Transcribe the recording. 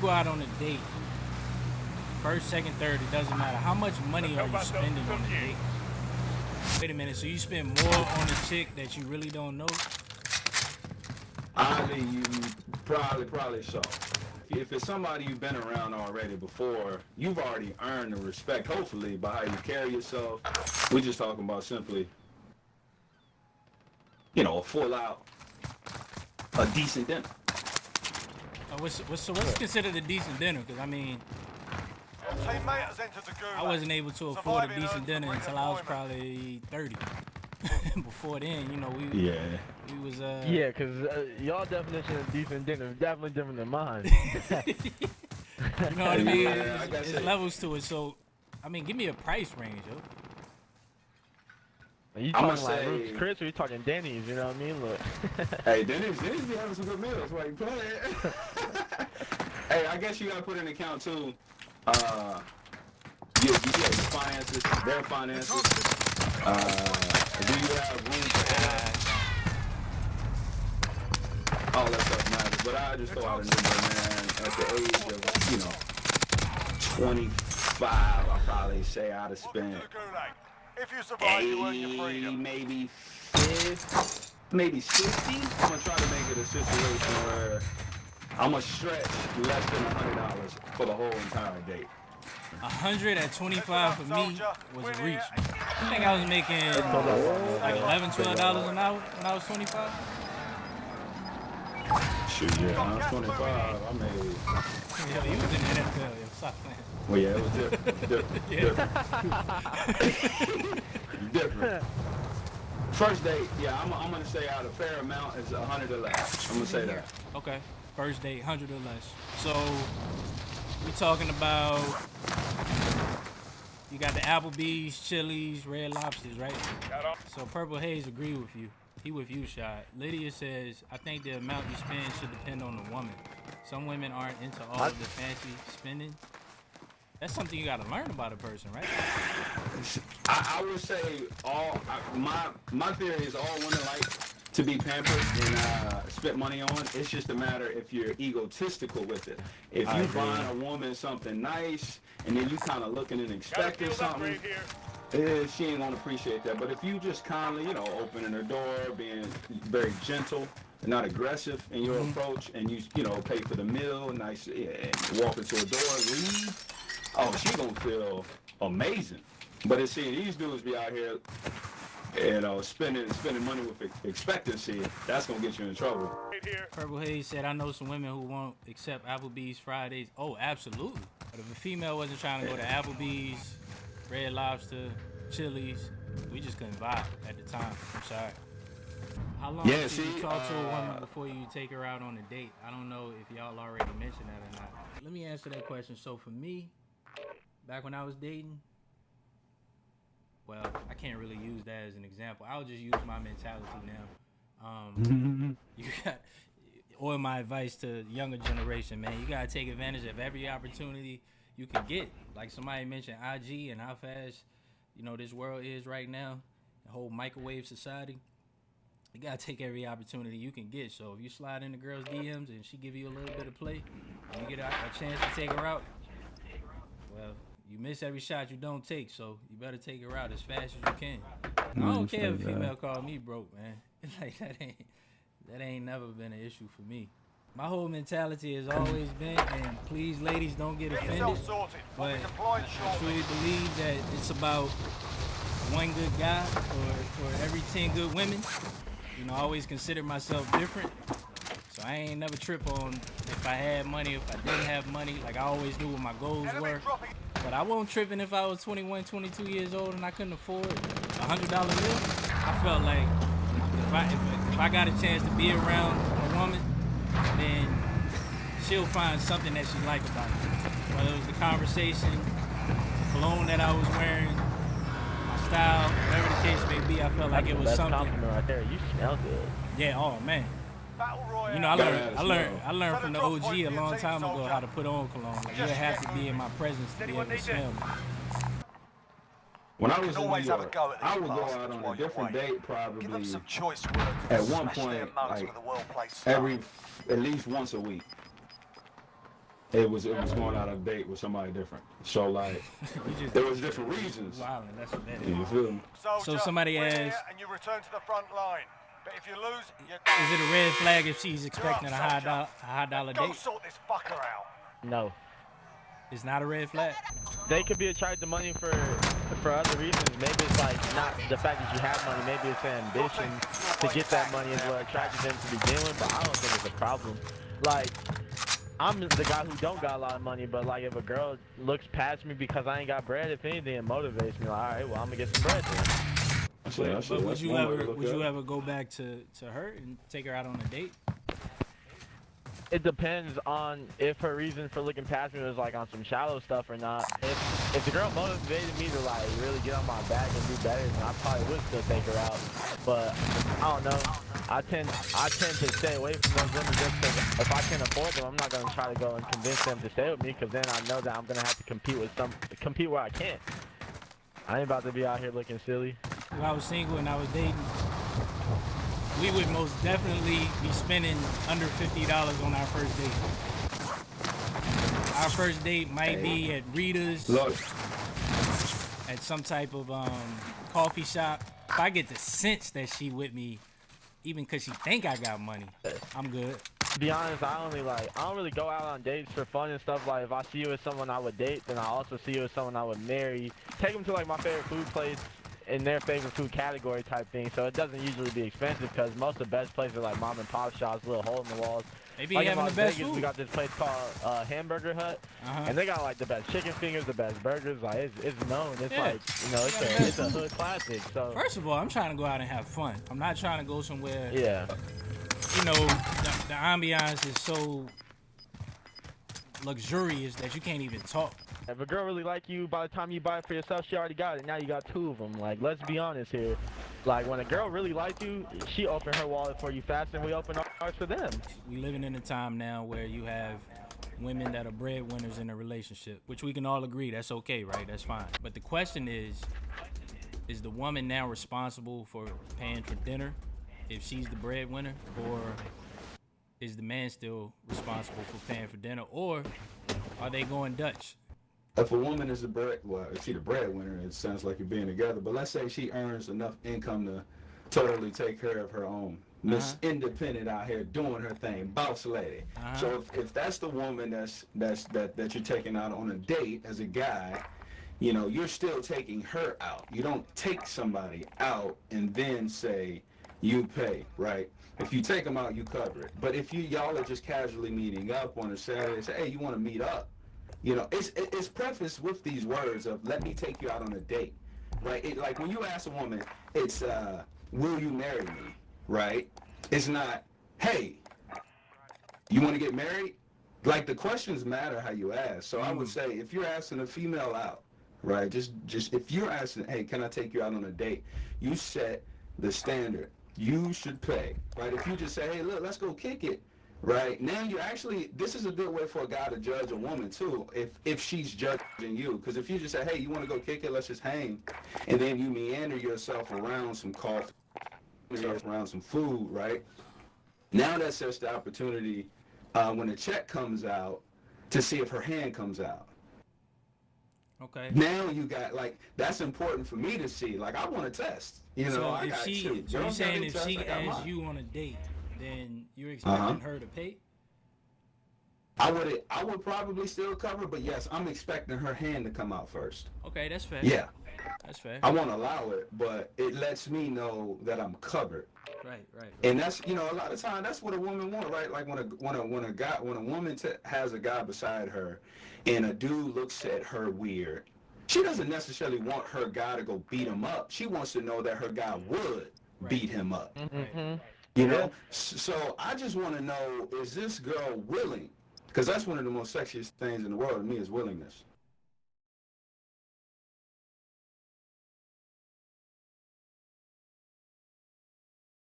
go out on a date, first, second, third, it doesn't matter. How much money are you spending on a date? Wait a minute, so you spend more on a chick that you really don't know? Honestly, you probably so. If it's somebody you've been around already before, you've already earned the respect, hopefully, by how you carry yourself. We're just talking about simply, you know, a full out, a decent dinner. What's considered a decent dinner? Because, I mean, I wasn't able to afford a decent dinner until I was probably 30. Before then, you know, we was yeah, because y'all definition of decent dinner is definitely different than mine. You know what I mean? There's levels to it. So, I mean, give me a price range, yo. Are you talking like Ruth's Chris, or you talking Denny's? You know what I mean? Look. Hey, Denny's be having some good meals while you play it. Hey, I guess you gotta put in account too. You get finances, their finances. Do you have room for that? All that stuff matters. But I just throw out a number, man. At the age of, you know, 25, I'll probably say I'd have spent maybe 50, maybe 60. I'm gonna try to make it a situation where I'm gonna stretch less than $100 for the whole entire date. 100 at 25 for me was a reach. I think I was making like $11, $12 an hour when I was 25. Shoot, yeah, when I was 25, I made. Yeah, he was in the NFL. Yo, stop playing. Well, yeah, it was different. Different. First date, yeah, I'm gonna say out a fair amount is 100 or less. I'm gonna say that. Okay, first date, 100 or less. So we talking about, you got the Applebee's, Chili's, Red Lobsters, right? So Purple Haze agree with you. He with you, Shot. Lydia says, I think the amount you spend should depend on the woman. Some women aren't into all of the fancy spending. That's something you gotta learn about a person, right? I would say my theory is all women like to be pampered and spent money on. It's just a matter if you're egotistical with it. If you find a woman something nice and then you kind of looking and expecting something, she ain't gonna appreciate that. But if you just kindly, you know, opening her door, being very gentle and not aggressive in your approach, and you know, pay for the meal, nice, and walk into a door and leave, oh, she gonna feel amazing. But it's seeing these dudes be out here, you know, spending money with expectancy, that's gonna get you in trouble. Purple Haze said, I know some women who won't accept Applebee's Fridays. Oh, absolutely. But if a female wasn't trying to go to Applebee's, Red Lobster, Chili's, we just couldn't vibe at the time. I'm sorry. How long should you talk to a woman before you take her out on a date? I don't know if y'all already mentioned that or not. Let me answer that question. So for me, back when I was dating, well, I can't really use that as an example. I'll just use my mentality now. You got, or my advice to the younger generation, man, you gotta take advantage of every opportunity you can get. Like somebody mentioned IG and how fast, you know, this world is right now, the whole microwave society. You gotta take every opportunity you can get. So if you slide in the girl's DMs and she give you a little bit of play, and you get a chance to take her out, well, you miss every shot you don't take, so you better take her out as fast as you can. I don't care if a female call me broke, man. Like that ain't never been an issue for me. My whole mentality has always been, and please ladies don't get offended, but I truly believe that it's about one good guy or every 10 good women. You know, I always consider myself different. So I ain't never trip on if I had money, if I didn't have money. Like I always knew what my goals were. But I wasn't tripping if I was 21, 22 years old and I couldn't afford a $100 meal. I felt like if I got a chance to be around a woman, then she'll find something that she like about it. Whether it was the conversation, the cologne that I was wearing, my style, whatever the case may be, I felt like it was something. Right there. You smell good. Yeah, oh man. You know, I learned from the OG a long time ago how to put on cologne. Like, you have to be in my presence to be able to smell me. When I was in New York, I would go out on a different date probably at one point, like at least once a week. it was going out on a date with somebody different. So like, there was different reasons. Wow, that's what that is. You feel me? So somebody we're asked, here and you return to the front line. But if you lose, you're is it a red flag if she's expecting a high dollar Go date? sort this fucker out. No. It's not a red flag. They could be attracted to money for other reasons. Maybe it's like not the fact that you have money. Maybe it's the ambition to get that money is what attracted them to begin with. But I don't think it's a problem. Like, I'm the guy who don't got a lot of money, but like if a girl looks past me because I ain't got bread, if anything, it motivates me. Like, all right, well I'm gonna get some bread then. But would you ever go back to her and take her out on a date? It depends on if her reason for looking past me was like on some shallow stuff or not. If the girl motivated me to like really get on my back and do better, then I probably would still take her out. But I don't know. I tend to stay away from those women just because if I can't afford them, I'm not gonna try to go and convince them to stay with me, because then I know that I'm gonna have to compete where I can't. I ain't about to be out here looking silly. If I was single and I was dating, we would most definitely be spending under $50 on our first date. Our first date might be at Rita's, at some type of coffee shop. If I get the sense that she with me, even because she think I got money, I'm good. To be honest, I don't really go out on dates for fun and stuff. Like if I see you with someone I would date, then I also see you with someone I would marry. Take them to like my favorite food place in their favorite food category type thing. So it doesn't usually be expensive because most of the best places are like mom and pop shops, little hole in the walls. They be like having in the best Vegas, food. we got this place called Hamburger Hut, and they got like the best chicken fingers, the best burgers. Like it's known. It's like, you know, it's a hood classic. So First of all, I'm trying to go out and have fun. I'm not trying to go somewhere. yeah. You know, the ambiance is so luxurious that you can't even talk. If a girl really like you, by the time you buy it for yourself, she already got it. Now you got two of them. Like, let's be honest here. Like, when a girl really likes you, she open her wallet for you faster than we open ours for them. We living in a time now where you have women that are breadwinners in a relationship, which we can all agree that's okay, right? That's fine. But the question is the woman now responsible for paying for dinner if she's the breadwinner, or is the man still responsible for paying for dinner, or are they going Dutch? If a woman is if she the breadwinner, it sounds like you're being together. But let's say she earns enough income to totally take care of her own. Miss Independent out here doing her thing, boss lady. So if that's the woman that you're taking out on a date as a guy, you know, you're still taking her out. You don't take somebody out and then say you pay, right? If you take them out, you cover it. But if y'all are just casually meeting up on a Saturday, say, hey, you want to meet up? You know, it's prefaced with these words of let me take you out on a date, right? Like when you ask a woman, it's will you marry me, right? It's not, hey, you want to get married? Like the questions matter how you ask. So I would say if you're asking a female out, right? Just if you're asking, hey, can I take you out on a date? You set the standard. You should pay, right? If you just say, hey, look, let's go kick it. Right now, this is a good way for a guy to judge a woman too, if she's judging you. Because if you just say, hey, you want to go kick it, let's just hang, and then you meander yourself around some coffee, around some food, right? Now that sets the opportunity when the check comes out to see if her hand comes out. Okay. Now you got, like, that's important for me to see. Like, I want to test. You know, So I if got she, two. so you're saying if she asks mine. you on a date, then you're expecting her to pay? I would probably still cover, but yes, I'm expecting her hand to come out first. Okay, that's fair. Yeah. That's fair. I won't allow it, but it lets me know that I'm covered. Right. And that's, you know, a lot of time that's what a woman wants, right? Like when a woman has a guy beside her, and a dude looks at her weird, she doesn't necessarily want her guy to go beat him up. She wants to know that her guy would beat him up. Right. You know, so I just want to know, is this girl willing? Because that's one of the most sexiest things in the world to me is willingness.